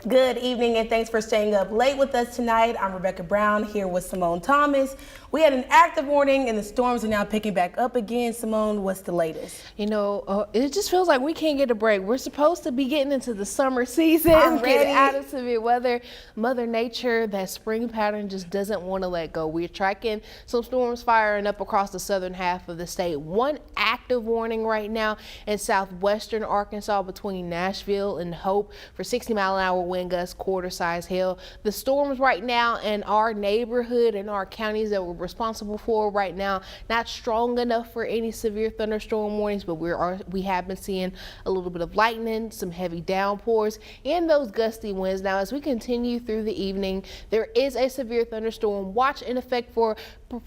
Good evening and thanks for staying up late with us tonight. I'm Rebecca Brown here with Simone Thomas. We had an active morning and the storms are now picking back up again. Simone, what's the latest? You know, it just feels like we can't get a break. We're supposed to be getting into the summer season, getting out of severe weather. Mother Nature, that spring pattern just doesn't want to let go. We're tracking some storms firing up across the southern half of the state. One active warning right now in southwestern Arkansas between Nashville and Hope for 60-mile-an-hour wind gusts, quarter-size hail. The storms right now in our neighborhood and our counties that we're responsible for right now, not strong enough for any severe thunderstorm warnings, but we have been seeing a little bit of lightning, some heavy downpours, and those gusty winds. Now, as we continue through the evening, there is a severe thunderstorm watch in effect for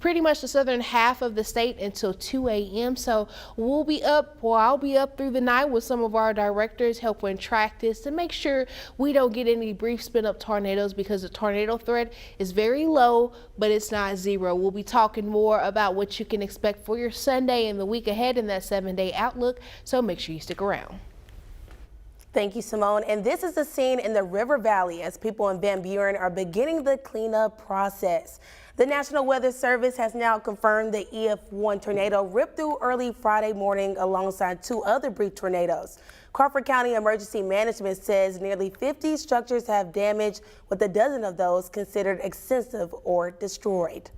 pretty much the southern half of the state until 2 a.m. So we'll be up, or I'll be up through the night with some of our directors helping track this to make sure we don't get any brief spin up tornadoes, because the tornado threat is very low, but it's not zero. We'll be talking more about what you can expect for your Sunday and the week ahead in that 7-day outlook. So make sure you stick around. Thank you, Simone. And this is the scene in the River Valley as people in Van Buren are beginning the cleanup process. The National Weather Service has now confirmed the EF1 tornado ripped through early Friday morning alongside two other brief tornadoes. Crawford County Emergency Management says nearly 50 structures have damage, with a dozen of those considered extensive or destroyed.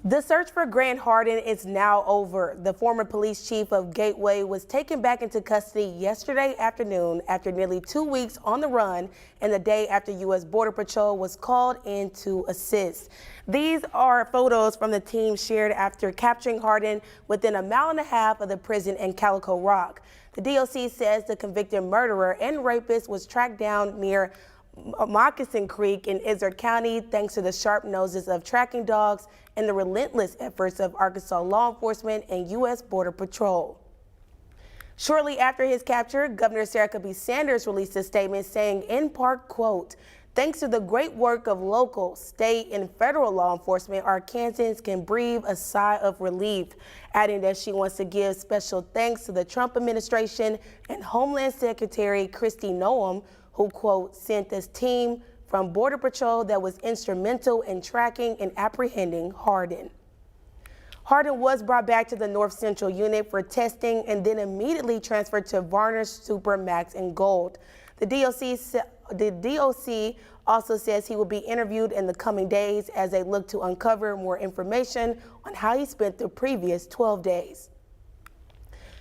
The search for Grant Hardin is now over. The former police chief of Gateway was taken back into custody yesterday afternoon after nearly 2 weeks on the run and the day after U.S. Border Patrol was called in to assist. These are photos from the team shared after capturing Hardin within 1.5 miles of the prison in Calico Rock. The DOC says the convicted murderer and rapist was tracked down near Moccasin Creek in Izard County thanks to the sharp noses of tracking dogs and the relentless efforts of Arkansas law enforcement and U.S. Border Patrol. Shortly after his capture, Governor Sarah Huckabee Sanders released a statement saying, in part, quote, "Thanks to the great work of local, state, and federal law enforcement, Arkansans can breathe a sigh of relief," adding that she wants to give special thanks to the Trump administration and Homeland Secretary Kristi Noem, who, quote, "sent this team from Border Patrol that was instrumental in tracking and apprehending Hardin." Hardin was brought back to the North Central Unit for testing and then immediately transferred to Varner's Super Max and Gold. The DOC also says he will be interviewed in the coming days as they look to uncover more information on how he spent the previous 12 days.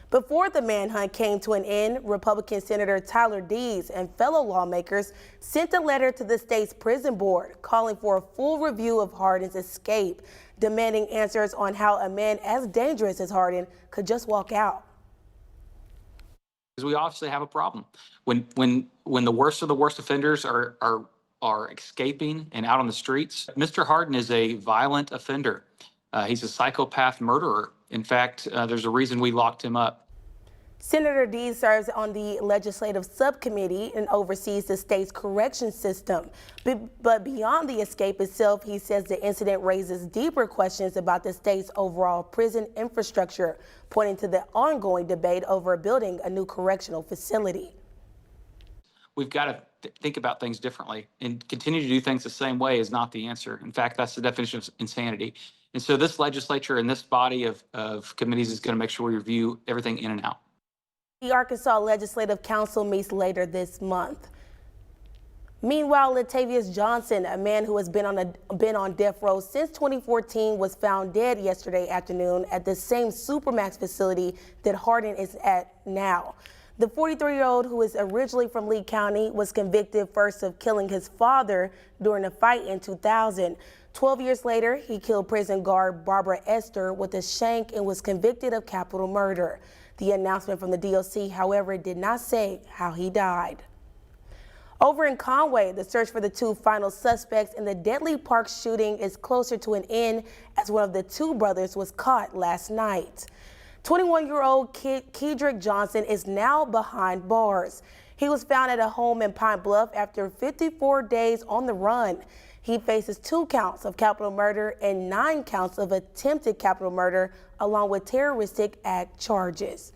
Before the manhunt came to an end, Republican Senator Tyler Dees and fellow lawmakers sent a letter to the state's prison board calling for a full review of Hardin's escape, demanding answers on how a man as dangerous as Hardin could just walk out. Because we obviously have a problem when the worst of the worst offenders are escaping and out on the streets. Mr. Hardin is a violent offender. He's a psychopath murderer. In fact, there's a reason we locked him up. Senator Dees serves on the legislative subcommittee and oversees the state's correction system. But beyond the escape itself, he says the incident raises deeper questions about the state's overall prison infrastructure, pointing to the ongoing debate over building a new correctional facility. We've got to think about things differently, and continue to do things the same way is not the answer. In fact, that's the definition of insanity. And so this legislature and this body of committees is going to make sure we review everything in and out. The Arkansas Legislative Council meets later this month. Meanwhile, Latavius Johnson, a man who has been on death row since 2014, was found dead yesterday afternoon at the same Supermax facility that Hardin is at now. The 43-year-old, who is originally from Lee County, was convicted first of killing his father during a fight in 2000. 12 years later, he killed prison guard Barbara Esther with a shank and was convicted of capital murder. The announcement from the DOC, however, did not say how he died. Over in Conway, the search for the two final suspects in the Deadly Park shooting is closer to an end as one of the two brothers was caught last night. 21-year-old Kedrick Johnson is now behind bars. He was found at a home in Pine Bluff after 54 days on the run. He faces 2 counts of capital murder and 9 counts of attempted capital murder, along with terroristic act charges.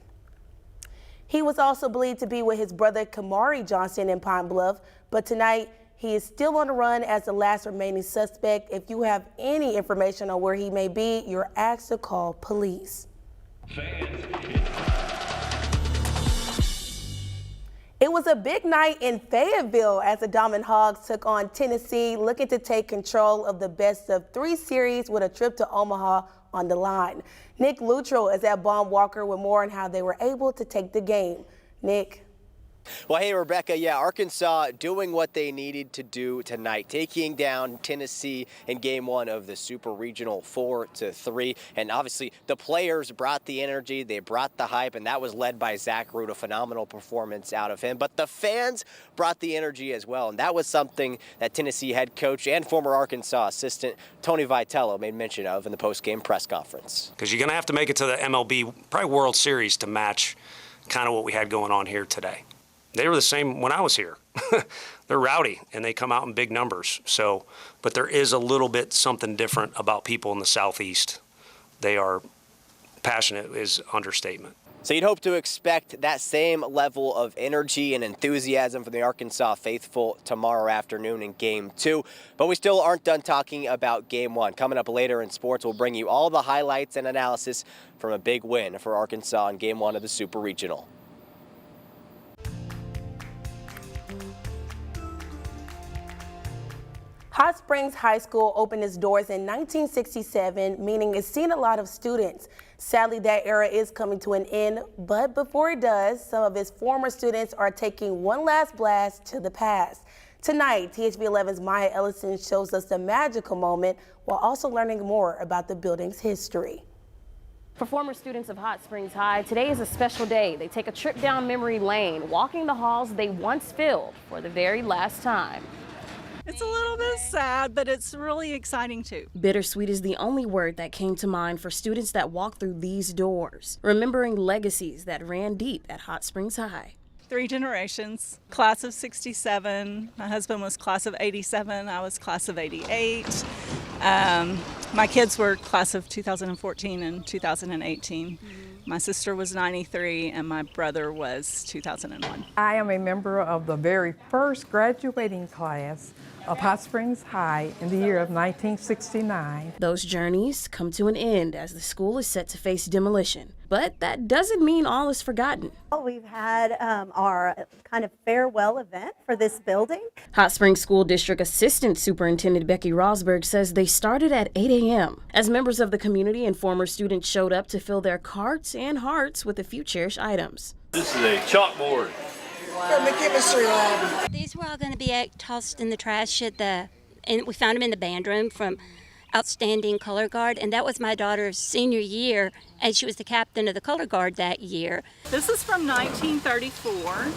He was also believed to be with his brother Kamari Johnson in Pine Bluff, but tonight he is still on the run as the last remaining suspect. If you have any information on where he may be, you're asked to call police. It was a big night in Fayetteville as the Diamond Hogs took on Tennessee, looking to take control of the best-of-3 series with a trip to Omaha on the line. Nick Luttrell is at Baum Walker with more on how they were able to take the game. Nick. Well, hey, Rebecca. Yeah, Arkansas doing what they needed to do tonight, taking down Tennessee in game 1 of the Super Regional 4-3. And obviously, the players brought the energy, they brought the hype, and that was led by Zach Root, a phenomenal performance out of him. But the fans brought the energy as well, and that was something that Tennessee head coach and former Arkansas assistant Tony Vitello made mention of in the post-game press conference. Because you're going to have to make it to the MLB, probably World Series, to match kind of what we had going on here today. They were the same when I was here. They're rowdy, and they come out in big numbers. So, but there is a little bit something different about people in the Southeast. They are passionate is understatement. So you'd hope to expect that same level of energy and enthusiasm from the Arkansas faithful tomorrow afternoon in Game 2. But we still aren't done talking about Game 1. Coming up later in sports, we'll bring you all the highlights and analysis from a big win for Arkansas in Game 1 of the Super Regional. Hot Springs High School opened its doors in 1967, meaning it's seen a lot of students. Sadly, that era is coming to an end, but before it does, some of its former students are taking one last blast to the past. Tonight, THV11's Maya Ellison shows us the magical moment while also learning more about the building's history. For former students of Hot Springs High, today is a special day. They take a trip down memory lane, walking the halls they once filled for the very last time. It's a little bit sad, but it's really exciting too. Bittersweet is the only word that came to mind for students that walk through these doors, remembering legacies that ran deep at Hot Springs High. 3 generations, class of 67. My husband was class of 87. I was class of 88. My kids were class of 2014 and 2018. My sister was 93 and my brother was 2001. I am a member of the very first graduating class of Hot Springs High in the year of 1969. Those journeys come to an end as the school is set to face demolition. But that doesn't mean all is forgotten. We've had our kind of farewell event for this building. Hot Springs School District Assistant Superintendent Becky Rosberg says they started at 8 a.m. as members of the community and former students showed up to fill their carts and hearts with a few cherished items. This is a chalkboard. From the chemistry lab. These were all going to be tossed in the trash and we found them in the band room from Outstanding Color Guard, and that was my daughter's senior year, and she was the captain of the Color Guard that year. This is from 1934,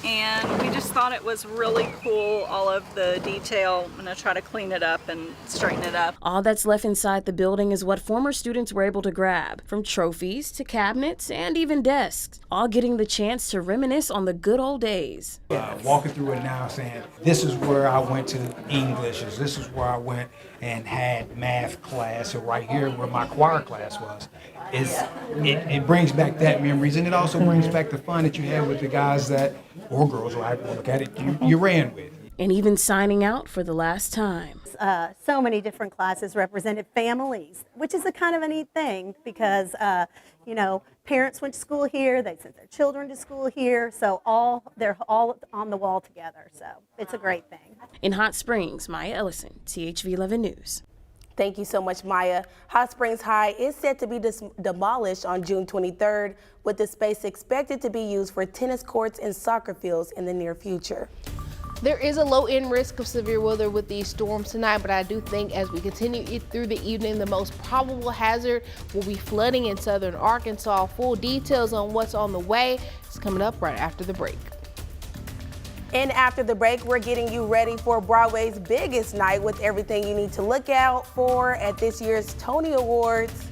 and we just thought it was really cool, all of the detail. I'm going to try to clean it up and straighten it up. All that's left inside the building is what former students were able to grab, from trophies to cabinets and even desks, all getting the chance to reminisce on the good old days. Walking through it now saying, this is where I went to English, this is where I went and had math class, or right here where my choir class was. It brings back that memories, and it also brings back the fun that you had with the guys that, or girls, or I look at it, you ran with. And even signing out for the last time. So many different classes represented families, which is a kind of a neat thing because, parents went to school here, they sent their children to school here, so they're all on the wall together, so it's a great thing. In Hot Springs, Maya Ellison, THV11 News. Thank you so much, Maya. Hot Springs High is set to be demolished on June 23rd, with the space expected to be used for tennis courts and soccer fields in the near future. There is a low-end risk of severe weather with these storms tonight, but I do think as we continue through the evening, the most probable hazard will be flooding in southern Arkansas. Full details on what's on the way is coming up right after the break. And after the break, we're getting you ready for Broadway's biggest night with everything you need to look out for at this year's Tony Awards.